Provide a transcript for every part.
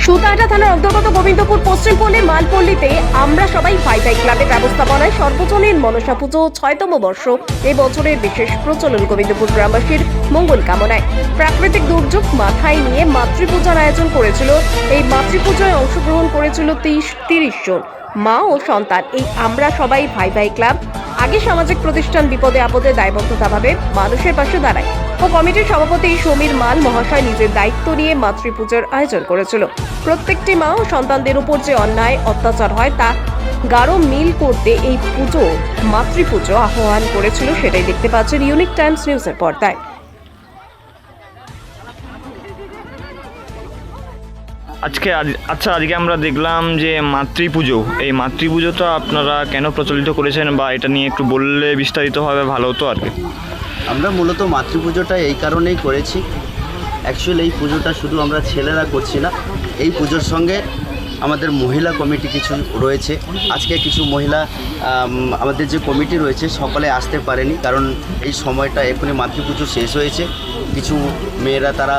সুতাহাটা থানার অন্তর্গত গোবিন্দপুর পশ্চিমপল্লী মালপল্লীতে আমরা সবাই ভাই ভাই ক্লাবের ব্যবস্থাপনায় সর্বজনীন মনসা পুজো ৬তম বর্ষ এই বছরের বিশেষ প্রচলন গোবিন্দপুর গ্রামবাসীর মঙ্গল কামনায় প্রাকৃতিক দুর্যোগ মাথায় নিয়ে মাতৃপূজার আয়োজন করেছিল। এই মাতৃপূজায় অংশগ্রহণ করেছিল ৩০ জন মা ও সন্তান। এই আমরা সবাই ভাই ভাই ক্লাব আগে সামাজিক প্রতিষ্ঠান বিপদে আপদে দায়বদ্ধতাভাবে মানুষের পাশে দাঁড়ায় ও কমিটির সভাপতি সমীর মাল মহাশয় নিজের দায়িত্ব নিয়ে মাতৃপূজার আয়োজন করেছিল। প্রত্যেকটি মা ও সন্তানদের উপর যে অন্যায় অত্যাচার হয় তা গাঢ় মিল করতে এই পুজো মাতৃপুজো আহ্বান করেছিল, সেটাই দেখতে পাচ্ছেন ইউনিক টাইমস নিউজের পর্দায়। আজকে আমরা দেখলাম যে মাতৃপুজো, এই মাতৃপুজোটা আপনারা কেন প্রচলিত করেছেন বা এটা নিয়ে একটু বললে বিস্তারিতভাবে ভালো হতো আর কি। আমরা মূলত মাতৃপুজোটা এই কারণেই করেছি, অ্যাকচুয়ালি এই পুজোটা শুধু আমরা ছেলেরা করছি না, এই পুজোর সঙ্গে আমাদের মহিলা কমিটি কিছু রয়েছে। আজকে কিছু মহিলা আমাদের যে কমিটি রয়েছে সকলে আসতে পারেনি, কারণ এই সময়টা এখনই মাতৃপুজো শেষ হয়েছে। কিছু মেয়েরা তারা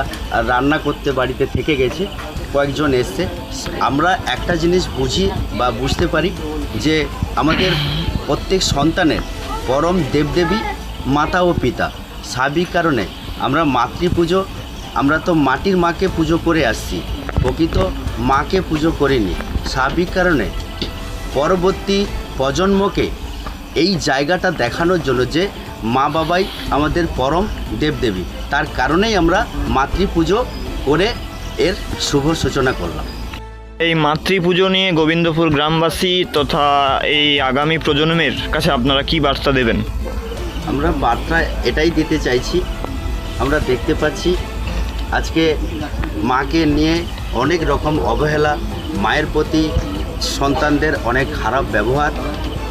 রান্না করতে বাড়িতে থেকে গেছে, কয়েকজন এসছে। আমরা একটা জিনিস বুঝি বা বুঝতে পারি যে আমাদের প্রত্যেক সন্তানের পরম দেবদেবী মাতা ও পিতা। স্বাভাবিক কারণে আমরা মাতৃপুজো, আমরা তো মাটির মাকে পুজো করে আসছি, প্রকৃত মাকে পুজো করিনি। স্বাভাবিক কারণে পরবর্তী প্রজন্মকে এই জায়গাটা দেখানোর জন্য যে মা বাবাই আমাদের পরম দেবদেবী, তার কারণেই আমরা মাতৃপুজো করে এর শুভ সূচনা করলাম। এই মাতৃপুজো নিয়ে গোবিন্দপুর গ্রামবাসী তথা এই আগামী প্রজন্মের কাছে আপনারা কি বার্তা দেবেন? আমরা বার্তা এটাই দিতে চাইছি, আমরা দেখতে পাচ্ছি আজকে মাকে নিয়ে অনেক রকম অবহেলা, মায়ের প্রতি সন্তানদের অনেক খারাপ ব্যবহার।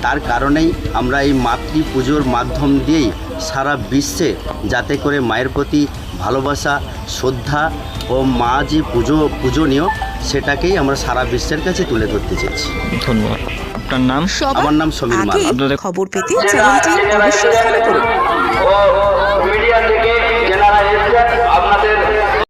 তার কারণেই আমরা এই মাতৃপুজোর মাধ্যম দিয়েই সারা বিশ্বে যাতে করে মায়ের প্রতি ভালোবাসা, শ্রদ্ধা ও মা যে পূজনীয় সেটাকেই আমরা সারা বিশ্বের কাছে তুলে ধরতে চাইছি। ধন্যবাদ। আপনার নাম? আমার নাম সমীর মাল। আপনাদের খবর পেতে চ্যানেলটি অবশ্যই ফলো করুন। মিডিয়া থেকে যারা এসেছেন আপনাদের